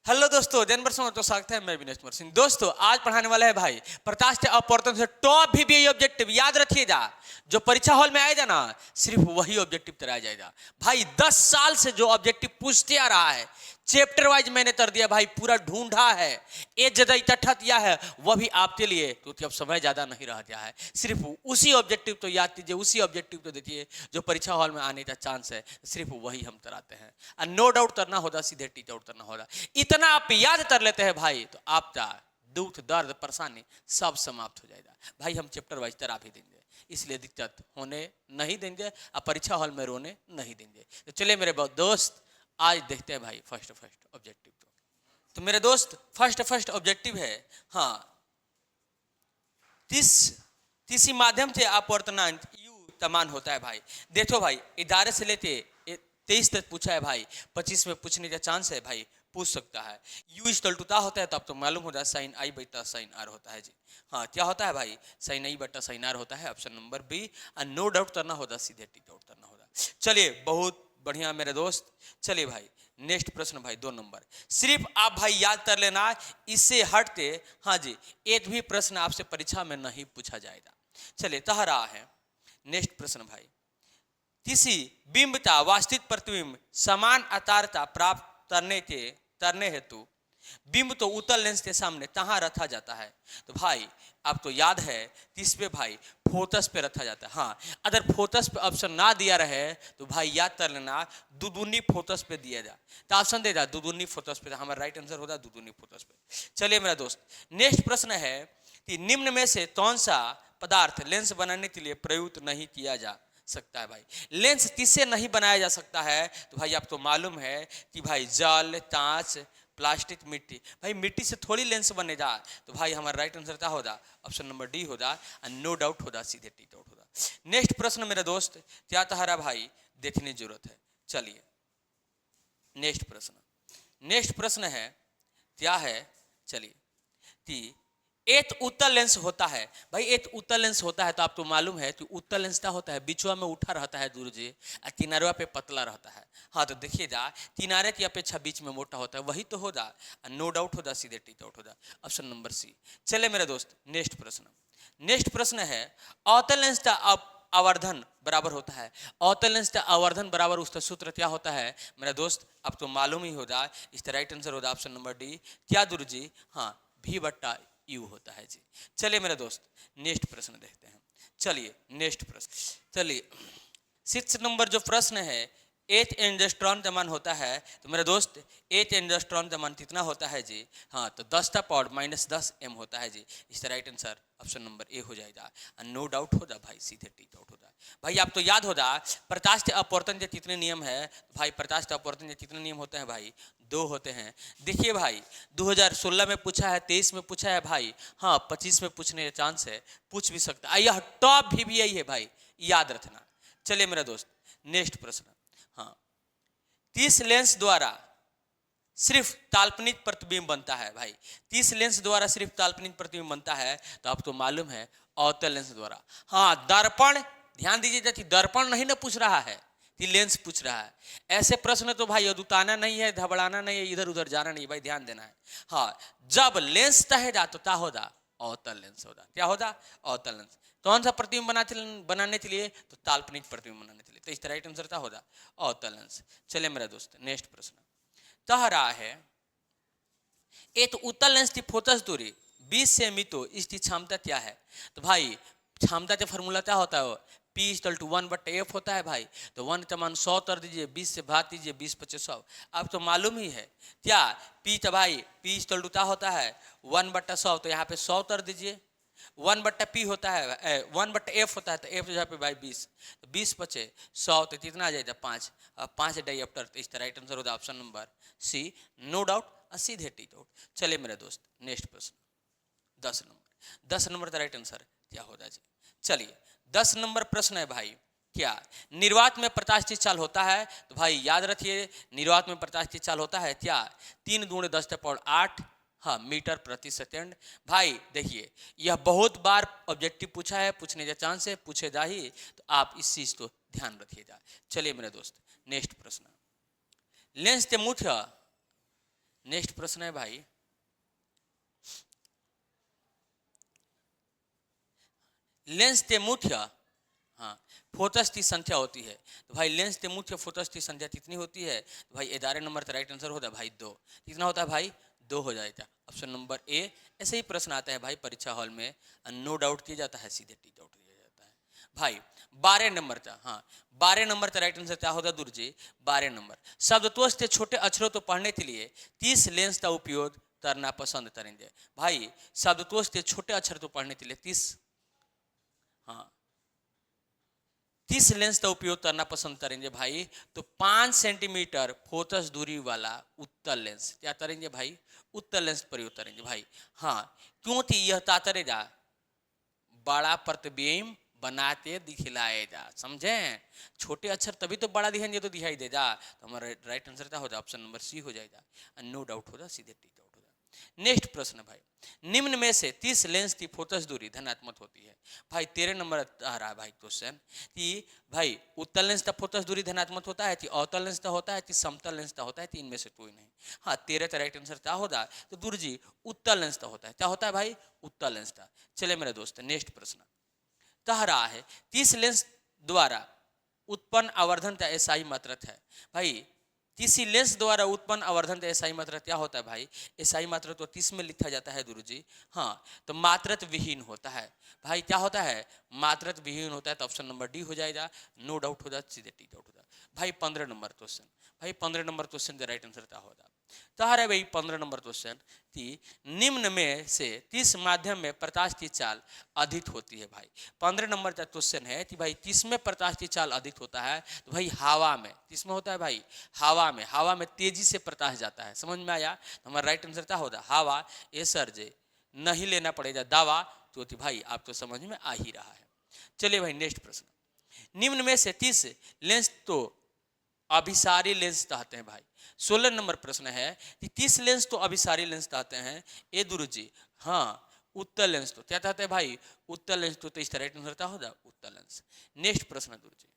Hello दोस्तों, दिन भर समझ तो स्वागत है। मैं विनेश कुमार सिंह। दोस्तों, आज पढ़ाने वाला है भाई प्रकाश अपवर्तन से टॉप भी ऑब्जेक्टिव। याद रखिएगा, जो परीक्षा हॉल में आएगा ना, सिर्फ वही ऑब्जेक्टिव कराया जाएगा। भाई 10 साल से जो ऑब्जेक्टिव पूछते आ रहा है, चैप्टर वाइज मैंने कर दिया भाई, पूरा ढूंढा है, एक जगह इकट्ठा किया है, वो भी आपके लिए, क्योंकि अब समय ज़्यादा नहीं रह गया है। सिर्फ उसी ऑब्जेक्टिव तो याद कीजिए, उसी ऑब्जेक्टिव तो देखिए जो परीक्षा हॉल में आने का चांस है, सिर्फ वही हम कराते हैं। और नो डाउट करना होगा, सीधे टीच आउट करना होगा। इतना आप याद कर लेते हैं भाई, तो आपका दुख दर्द परेशानी सब समाप्त हो जाएगा। भाई हम चैप्टर वाइज करा भी देंगे, इसलिए दिक्कत होने नहीं देंगे और परीक्षा हॉल में रोने नहीं देंगे। तो चलिए मेरे दोस्त, आज देखते हैं भाई फर्स्ट ऑब्जेक्टिव। तो मेरे दोस्त फर्स्ट ऑब्जेक्टिव है, हाँ, तीसरी माध्यम से अपवर्तनांक यू समान होता है। भाई देखो भाई, 11 से लेके 23 तक पूछा है भाई, 25 में पूछने का चांस है भाई, पूछ सकता है। यू इक्वल टू होता है, तो अब तो मालूम होता है साइन आई बटा साइन आर होता है जी। हाँ, क्या होता है भाई, साइन आई बटा साइन आर होता है, ऑप्शन नंबर बी। और नो डाउट करना होगा, सीधे टिक आउट करना होगा। चलिए बहुत बढ़िया मेरे दोस्त। चलिए भाई नेक्स्ट प्रश्न भाई 2 नंबर, सिर्फ आप भाई याद कर लेना, इससे हटते हाँ जी एक भी प्रश्न आपसे परीक्षा में नहीं पूछा जाएगा। चलिए कह रहा है नेक्स्ट प्रश्न भाई, किसी बिंब का वास्तविक प्रतिबिंब समान आकारता प्राप्त करने हेतु बिंब तो उत्तल लेंस के सामने कहाँ रखा जाता है? तो भाई आपको याद है किस पे भाई, फोकस पे रखा जाता है। हाँ, अगर फोकस पे ऑप्शन ना दिया रहे तो भाई याद कर लेना, दुदुनी फोकस पे दिया जाए, तो ऑप्शन दे जा दुदुनी फोकस पे, हमारा राइट आंसर होता है दुदुनी फोकस पे। चलिए मेरा दोस्त, नेक्स्ट प्रश्न है कि निम्न में से कौन सा पदार्थ लेंस बनाने के लिए प्रयुक्त नहीं किया जा सकता है? भाई लेंस किससे नहीं बनाया जा सकता है? तो भाई आपको मालूम है कि भाई जल, कांच, प्लास्टिक, मिट्टी। भाई मिट्टी से थोड़ी लेंस बनेगा, तो भाई हमारा राइट आंसर क्या होगा, ऑप्शन नंबर डी होगा, नो डाउट होगा, सीधे टिक आउट होगा। नेक्स्ट प्रश्न मेरे दोस्त, क्या तहरा भाई देखने की जरूरत है। चलिए नेक्स्ट प्रश्न है, क्या है, चलिए कि एक उत्तल लेंस होता है। भाई एक उत्तल लेंस होता है, तो आपको मालूम है कि उत्तल लेंस क्या होता है, बिचुआ में उठा रहता है दूर जी, और किनारे पे पतला रहता है। हाँ, तो देखिएगा किनारे की अपेक्षा बीच में मोटा होता है, वही तो होगा, नो डाउट होगा, सीधे टिक आउट होगा, ऑप्शन नंबर सी। चले मेरे दोस्त नेक्स्ट प्रश्न है, अवतल लेंस का आवर्धन बराबर होता है। अवतल लेंस का आवर्धन बराबर उसका सूत्र क्या होता है मेरा दोस्त, अब तो मालूम ही होगा, इसका राइट आंसर होगा ऑप्शन नंबर डी, क्या दूर जी, हाँ, भी बट्टा यू होता है जी। चलिए मेरे दोस्त नेक्स्ट प्रश्न देखते हैं। चलिए नेक्स्ट प्रश्न, चलिए 6 नंबर जो प्रश्न है, 8 एंगस्ट्रॉन जमान होता है। तो मेरे दोस्त 8 एंगस्ट्रॉन जमान कितना होता है जी, हाँ, तो 10 का पावर -10 m होता है जी। इसका राइट आंसर ऑप्शन नंबर ए हो जाएगा, नो डाउट होगा भाई, सीधे टिक आउट होगा। भाई आप तो याद होगा प्रकाश के अपवर्तन के कितने नियम है? भाई प्रकाश के अपवर्तन के कितने नियम होते हैं भाई, 2 होते हैं। देखिए भाई 2016 में पूछा है, 23 में पूछा है भाई, हाँ 25 में पूछने का चांस है, पूछ भी सकता है। यह टॉप भी यही है भाई, याद रखना। चलिए मेरा दोस्त नेक्स्ट प्रश्न, हाँ, 30 लेंस द्वारा सिर्फ काल्पनिक प्रतिबिंब बनता है। भाई 30 लेंस द्वारा सिर्फ काल्पनिक प्रतिबिंब बनता है, तो आपको मालूम है अवतल लेंस द्वारा। हाँ, दर्पण, ध्यान दीजिएगा कि दर्पण नहीं ना पूछ रहा है, कि लेंस पूछ रहा है। ऐसे प्रश्न तो भाई अदुताना नहीं है, घबराना नहीं है, इधर उधर जाना नहीं, भाई ध्यान देना है। हाँ, जब लेंस कहेगा तो क्या होगा, अवतल लेंस होगा। क्या होगा, अवतल लेंस। कौन सा प्रतिबिंब बनाने के लिए, तो काल्पनिक प्रतिबिंब बनाने के लिए, तो इसका राइट आंसर क्या होगा, अवतल लेंस। चलिए मेरा दोस्त नेक्स्ट प्रश्न कह रहा है, एक उत्तल लेंस की फोकस दूरी 20 सेमी, तो इसकी क्षमता क्या है? तो भाई क्षमता का फॉर्मूला क्या होता है, P = 1/f होता है भाई। तो 1 का मान 100 कर दीजिए, 20 से भाग दीजिए, 20 × 100, आप तो मालूम ही है क्या। P तो भाई P = क्या होता है, 1/100, तो यहाँ पे 100 कर दीजिए। 1/P होता है, 1/f होता है, तो f जहाँ पे भाई 20, तो 20 × 100, तो कितना आ जाएगा 5, 5 डायप्टर। तो इसका राइट आंसर होगा option number C, no doubt, सीधे टिक आउट। चलिए मेरे दोस्त नेक्स्ट प्रश्न 10 नंबर का राइट आंसर क्या होगा जी। चलिए 10 नंबर प्रश्न है भाई, क्या निर्वात में प्रकाश की चाल होता है? तो भाई याद रखिए, निर्वात में प्रकाश की चाल होता है क्या, 3 × 10⁸, हाँ, मीटर प्रति सेकेंड। भाई देखिए यह बहुत बार ऑब्जेक्टिव पूछा है, पूछने का चांस है, पूछेगा ही, तो आप इस चीज को ध्यान रखिएगा। चलिए मेरे दोस्त नेक्स्ट प्रश्न, लेंस के मुख्य नेक्स्ट प्रश्न है भाई, लेंस के मुख्य, हाँ, फोकस की संख्या होती है। तो भाई लेंस के मुख्य फोकस की संख्या कितनी होती है? तो भाई 11 नंबर का राइट आंसर होता है भाई 2। कितना होता है भाई? 2 हो जाएगा, ऑप्शन नंबर ए। ऐसे ही प्रश्न आता है भाई परीक्षा हॉल में, नो डाउट किया जाता है, सीधे टी डाउट किया जाता है भाई। 12 नंबर का, हाँ 12 नंबर का राइट आंसर क्या होगा दुर्जी? 12 नंबर, शब्दकोश के छोटे अक्षरों को पढ़ने के लिए 30 लेंस का उपयोग करना पसंद करेंगे। भाई शब्दकोश के छोटे अक्षर को पढ़ने के लिए 30, हाँ 30 लेंस का उपयोग करना पसंद करेंगे भाई। तो 5 सेंटीमीटर फोकस दूरी वाला उत्तल लेंस क्या करेंगे भाई? उत्तल लेंस प्रयोग करेंगे भाई। हाँ, क्योंकि यह तातरेगा बड़ा प्रतिबिंब बनाते दिखलाएगा, समझे? छोटे अक्षर तभी तो बड़ा दिखाएंगे तो दिखाई देगा। तो हमारा राइट आंसर क्या होगा? ऑप्शन नंबर सी हो जाएगा, नो डाउट होगा, सीधे टी डाउट होगा। नेक्स्ट प्रश्न भाई, निम्न में से 30 लेंस की फोकस दूरी धनात्मक होती है। भाई 13 नंबर आ रहा है भाई क्वेश्चन कि भाई उत्तल लेंस का फोकस दूरी धनात्मक होता है कि अवतल लेंस का होता है कि समतल लेंस का होता है, इनमें से कोई नहीं। हाँ 13 का राइट आंसर क्या होगा? तो दूर जी उत्तल लेंस का होता है। क्या होता है भाई? उत्तल लेंस का। चले मेरे दोस्त, नेक्स्ट प्रश्न कह रहा है 30 लेंस द्वारा उत्पन्न आवर्धन का एसआई मात्रक है। भाई किसी लेंस द्वारा उत्पन्न आवर्धन का एसआई मात्रक क्या होता है भाई? एसआई मात्रक तो 30 में लिखा जाता है गुरुजी। हाँ तो मात्रक विहीन होता है भाई। क्या होता है? मात्रक विहीन होता है। तो ऑप्शन नंबर डी हो जाएगा, नो डाउट हो जाए, सीधे टी डाउट हो जाए भाई। 15 नंबर क्वेश्चन, भाई 15 नंबर क्वेश्चन का राइट आंसर क्या होगा? तो है भाई 15 नंबर क्वेश्चन कि निम्न में से किस माध्यम में प्रकाश की चाल अधिक होती है? भाई 15 नंबर का क्वेश्चन है कि भाई किस में प्रकाश की चाल अधिक होता है? तो भाई हवा में। किस में होता है भाई? हवा में। हवा में तेजी से प्रकाश जाता है, समझ में आया? तो हमारा राइट आंसर क्या होगा? हवा। ए सर जे नहीं लेना पड़ेगा दावा, तो भाई आप तो समझ में आ ही रहा है। चलिए भाई नेक्स्ट प्रश्न, निम्न में से 30 लेंस तो अभिसारी लेंस कहते हैं भाई। 16 नंबर प्रश्न है कि 30 लेंस तो अभिसारी लेंस कहते हैं। ए दुरु जी, हाँ उत्तल लेंस तो क्या कहते हैं भाई? उत्तल लेंस तो इस तरह होता होगा उत्तल लेंस। नेक्स्ट प्रश्न दुरु जी,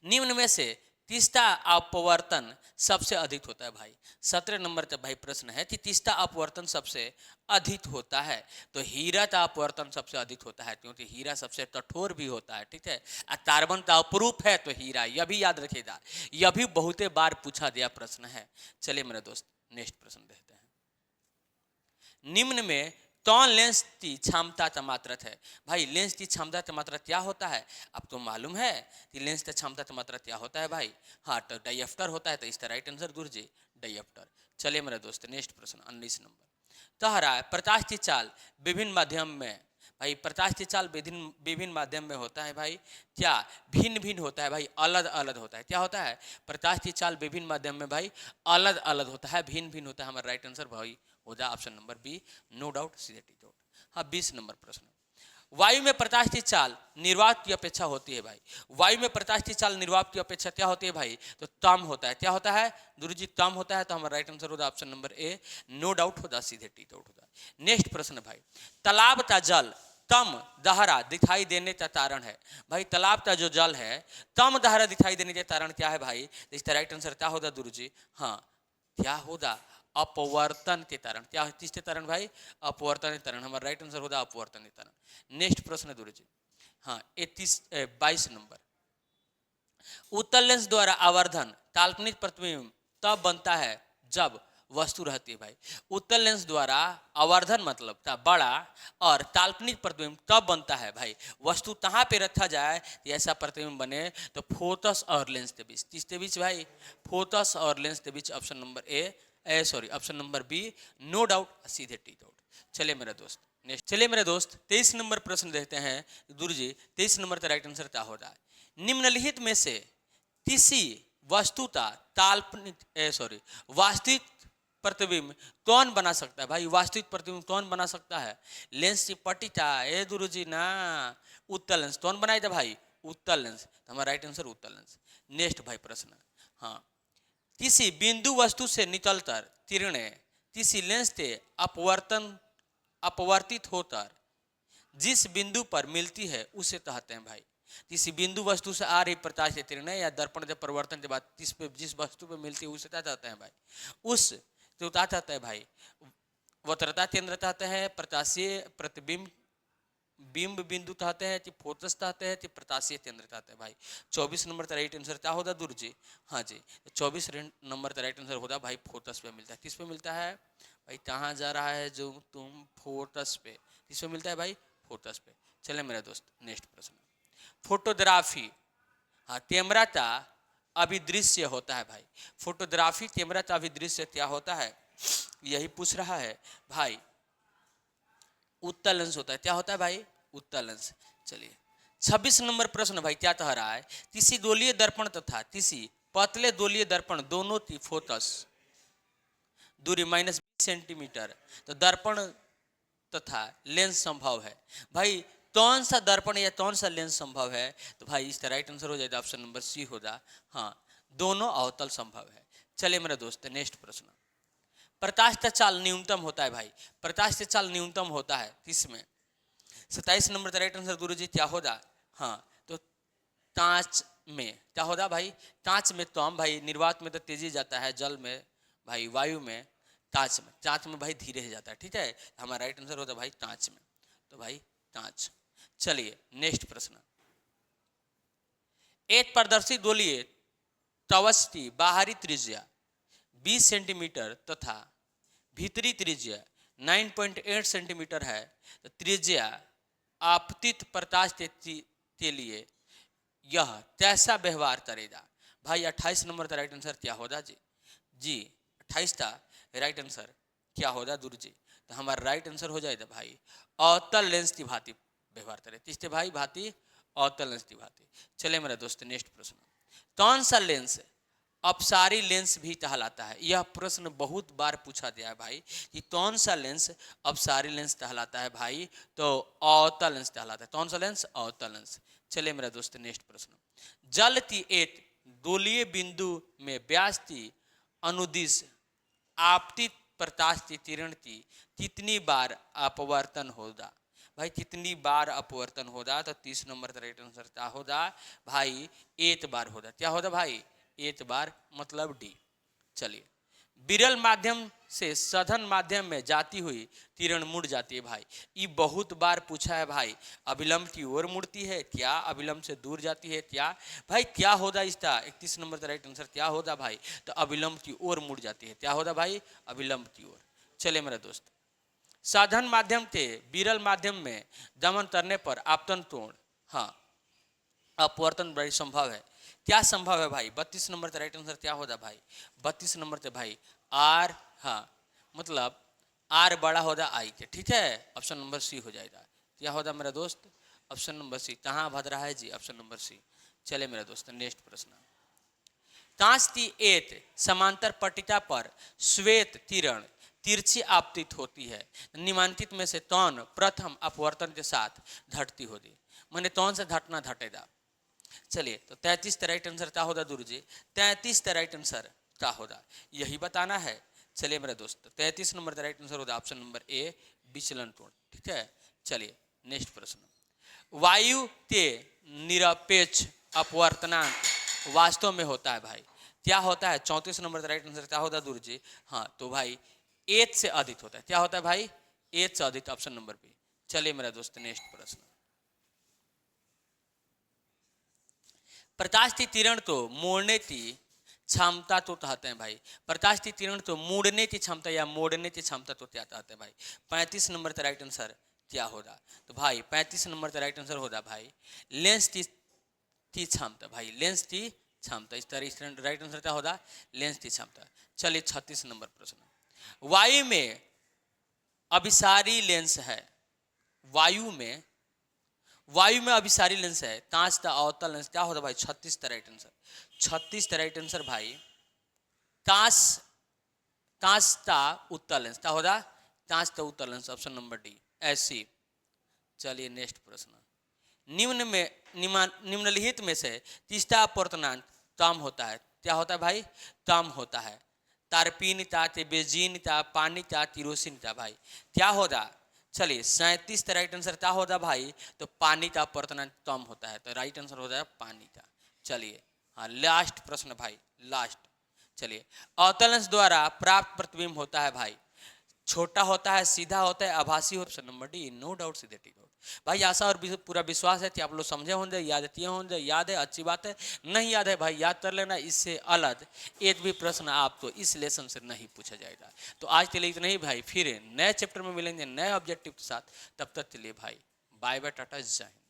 निम्न में से तीसरा अपवर्तन सबसे अधिक होता है भाई। 17 नंबर का भाई प्रश्न है कि तीसरा अपवर्तन सबसे अधिक होता है। तो हीरा का अपवर्तन सबसे अधिक होता है क्योंकि हीरा सबसे कठोर भी होता है, ठीक है। कार्बन का अपरूप है तो हीरा, यह भी याद रखिएगा, यह भी बहुते बार पूछा गया प्रश्न है। चलिए मेरे दोस्त नेक्स्ट प्रश्न देखते हैं। निम्न में कौन लेंस की क्षमता का मात्रक है? भाई लेंस की क्षमता का मात्रक क्या होता है? आपको मालूम है कि लेंस की क्षमता का मात्रक क्या होता है भाई? हाँ तो डायफ्टर होता है। तो इसका राइट आंसर दूर जी डायफ्टर। चलिए मेरे दोस्त नेक्स्ट प्रश्न 19 नंबर कह रहा है प्रकाश की चाल विभिन्न माध्यम में। भाई प्रकाश की चाल विभिन्न माध्यम में होता है भाई। क्या भिन्न भिन्न होता है भाई? अलग अलग होता है। क्या होता है? प्रकाश की चाल विभिन्न माध्यम में भाई अलग अलग होता है, भिन्न भिन्न होता है। हमारा राइट आंसर भाई हो जाए option number B, no doubt, सीधे टी डाउट। हाँ 20 नंबर प्रश्न, वायु में प्रकाश की चाल निर्वात की अपेक्षा होती है भाई। वायु में प्रकाश की चाल निर्वात की अपेक्षा क्या होती है भाई? तो कम होता है। क्या होता है गुरुजी? कम होता है। तो हमारा राइट आंसर होगा option number A, no doubt होगा, सीधे टी डाउट होगा। नेक्स्ट प्रश्न भाई, तालाब का जल कम गहरा दिखाई देने का कारण है। भाई तालाब का जो जल है कम गहरा दिखाई देने का कारण क्या है भाई? इसका राइट आंसर क्या होगा गुरुजी? हाँ क्या होगा? अपवर्तन के कारण। क्या किसके कारण भाई? अपवर्तन के कारण। हमारा राइट आंसर होगा अपवर्तन के कारण। नेक्स्ट प्रश्न दूर जी, हाँ 22 नंबर, उत्तल लेंस द्वारा आवर्धन काल्पनिक प्रतिबिंब तब बनता है जब वस्तु रहती है भाई। उत्तल लेंस द्वारा आवर्धन मतलब था बड़ा, और काल्पनिक प्रतिबिंब तब बनता है भाई वस्तु कहाँ पे रखा जाए कि ऐसा प्रतिबिंब बने? तो फोकस और लेंस के बीच। किसके बीच भाई? फोकस और लेंस के बीच। Option number A sorry option number B, no doubt, सीधे टी डाउट। चलिए मेरे दोस्त नेक्स्ट, चलिए मेरे दोस्त 23 नंबर प्रश्न देखते हैं। दूर जी 23 नंबर का राइट आंसर क्या हो रहा है? निम्नलिखित में से किसी वस्तु का काल्पनिक वास्तविक प्रतिबिंब कौन बना सकता है भाई? वास्तविक प्रतिबिंब कौन बना सकता है? लेंस की पट्टी का ए गुरुजी ना, उत्तल लेंस। कौन बनाएगा भाई? उत्तल लेंस। तो हमारा राइट आंसर उत्तल लेंस। नेक्स्ट भाई प्रश्न, हाँ किसी बिंदु वस्तु से निकलकर किरणें किसी लेंस से अपवर्तित होकर जिस बिंदु पर मिलती है उसे कहते हैं भाई। किसी बिंदु वस्तु से आ रही प्रकाश की किरणें या दर्पण के परिवर्तन के बाद जिस वस्तु पे मिलती है उसे क्या कहते हैं भाई? उस तो क्या कहता है भाई, वक्रता केंद्र कहते हैं, प्रकाशीय प्रतिबिंब बिंब बिंदु कहते हैं, कि फोकस कहते हैं, कि प्रकाशीय केंद्र कहते हैं भाई। 24 नंबर का राइट आंसर क्या होगा दूर जी? हाँ जी, 24 नंबर का राइट आंसर होगा भाई फोकस पे मिलता है। किस पे मिलता है भाई? कहाँ जा रहा है जो तुम? फोकस पे। किस पे मिलता है भाई? फोकस पे। चले मेरा दोस्त नेक्स्ट प्रश्न, फोटोग्राफी, हाँ कैमरा का अभिदृश्य होता है भाई। फोटोग्राफी कैमरा का अभिदृश्य क्या होता है, यही पूछ रहा है भाई। उत्तल लेंस होता है। क्या होता है भाई? उत्तल लेंस। चलिए 26 नंबर प्रश्न भाई क्या कह रहा है, किसी गोलीय दर्पण तथा किसी पतले गोलीय दर्पण दोनों की फोकस दूरी -20 सेंटीमीटर, तो दर्पण तथा लेंस संभव है भाई। कौन सा दर्पण या कौन सा लेंस संभव है? तो भाई इसका राइट आंसर हो जाएगा ऑप्शन नंबर सी होगा, हाँ दोनों अवतल संभव है। चलिए मेरा दोस्त नेक्स्ट प्रश्न, प्रकाश का चाल न्यूनतम होता है भाई। प्रकाश का चाल न्यूनतम होता है किसमें? 27 नंबर का राइट आंसर गुरु जी क्या होगा? हाँ तो कांच में। क्या होगा भाई? कांच में। तो हम भाई निर्वात में तो तेजी जाता है, जल में भाई, वायु में, कांच में। कांच में भाई धीरे जाता है, ठीक है। हमारा राइट आंसर होता है भाई कांच में। तो भाई कांच। चलिए नेक्स्ट प्रश्न, एक पारदर्शी गोलीय कवच की बाहरी त्रिज्या 20 सेंटीमीटर तथा भीतरी त्रिज्या 9.8 सेंटीमीटर है, तो त्रिज्या आपतित प्रकाश के लिए यह कैसा व्यवहार करेगा भाई? 28 नंबर का राइट आंसर क्या होगा जी? जी 28 का राइट आंसर क्या होगा दूर जी? तो हमारा राइट आंसर हो जाएगा भाई अवतल लेंस की भांति व्यवहार करे। किसके भाई? भांति अवतल लेंस की भांति। चले मेरा दोस्त नेक्स्ट प्रश्न, कौन सा लेंस अपसारी लेंस भी कहलाता है? यह प्रश्न बहुत बार पूछा गया है भाई कि कौन सा लेंस अपसारी लेंस कहलाता है भाई? तो अवतल लेंस कहलाता है। कौन सा लेंस? अवतल लेंस। चलिए मेरा दोस्त नेक्स्ट प्रश्न, जल की एक गोलीय बिंदु में व्यास की अनुदिश आपतित प्रकाश की किरण की कितनी बार अपवर्तन होगा भाई? कितनी बार अपवर्तन होगा? तो 30 नंबर का राइट आंसर क्या होगा भाई? 1 बार होगा। क्या होगा भाई? 1 बार, मतलब डी। चलिए, विरल माध्यम से सघन माध्यम में जाती हुई किरण मुड़ जाती है भाई। ये बहुत बार पूछा है भाई। अभिलंब की ओर मुड़ती है क्या? अभिलंब से दूर जाती है क्या? भाई क्या होगा इसका? 31 नंबर का राइट आंसर क्या होगा भाई? तो अभिलंब की ओर मुड़ जाती है। क्या होगा भाई? अभिलंब की ओर। चले मेरा दोस्त, साधन माध्यम के विरल माध्यम में दमन करने पर आपतन कोण, हाँ अपवर्तन बड़ी संभव है। क्या संभव है भाई? 32 नंबर का राइट आंसर क्या होगा भाई? 32 नंबर से भाई आर, हाँ मतलब आर बड़ा होगा आई के, ठीक है। ऑप्शन नंबर सी हो जाएगा। क्या होगा मेरा दोस्त? Option number C. कहाँ भद रहा है जी? ऑप्शन नंबर सी। चले मेरा दोस्त नेक्स्ट प्रश्न, कांच की एक समांतर पट्टिका पर श्वेत किरण तिरछी आपतित होती है, निम्नलिखित में से कौन प्रथम अपवर्तन के साथ घटती होगी? मैंने कौन सा घटना घटेगा? चलिए तो 33 का राइट आंसर क्या होगा दूर जी? 33 का राइट आंसर क्या होगा यही बताना है। चलिए मेरा दोस्त 33 नंबर का राइट आंसर होगा ऑप्शन नंबर ए विचलन कोण, ठीक है। चलिए नेक्स्ट प्रश्न, वायु के निरपेक्ष अपवर्तनांक वास्तव में होता है भाई? क्या होता है? 34 नंबर का राइट आंसर क्या होगा दूर जी? हाँ तो भाई 1 से अधिक होता है। क्या होता है भाई? 1 से अधिक, ऑप्शन नंबर बी। चलिए मेरा दोस्त नेक्स्ट प्रश्न, प्रकाश की किरण को मोड़ने की क्षमता तो कहते हैं भाई। प्रकाश की किरण को मोड़ने की क्षमता या मोड़ने की क्षमता तो क्या कहते हैं भाई? 35 नंबर का राइट आंसर क्या होगा? तो भाई 35 नंबर का राइट आंसर होगा भाई लेंस की क्षमता भाई, लेंस की क्षमता। इस तरह राइट आंसर क्या होगा? लेंस की क्षमता। चलिए 36 नंबर प्रश्न, वायु में अभिसारी लेंस है, वायु में अभिसारी लेंस है, कांच का अवतल लेंस क्या होता है भाई? 36 का राइट आंसर। 36 का राइट आंसर भाई कांच का उत्तल लेंस क्या होगा? कांच का उत्तल लेंस, ऑप्शन नंबर डी ऐसी। चलिए नेक्स्ट प्रश्न, निम्नलिखित में से तीसरा अपवर्तनांक कम होता है? क्या होता है भाई? कम होता है। तारपीनता, बेजीनता, पानीता, किरोसिनता भाई क्या होगा? चलिए 37 का राइट आंसर क्या होगा भाई? तो पानी का अपवर्तनांक कम होता है, तो राइट आंसर हो जाएगा पानी का। चलिए हाँ लास्ट प्रश्न भाई, लास्ट। चलिए, अवतल लेंस द्वारा प्राप्त प्रतिबिंब होता है भाई छोटा होता है, सीधा होता है, आभासी होता है। Option number D, no doubt सीधे टिक आउट। भाई आशा और पूरा विश्वास है कि आप लोग समझे होंगे, याद किए होंगे। याद है, अच्छी बात है। नहीं याद है भाई, याद कर लेना। इससे अलग एक भी प्रश्न आपको इस लेसन से नहीं पूछा जाएगा। तो आज के लिए इतना ही भाई, फिर नए चैप्टर में मिलेंगे नए ऑब्जेक्टिव के साथ। तब तक के लिए भाई बाय बाय, टाटा, जय हिंद।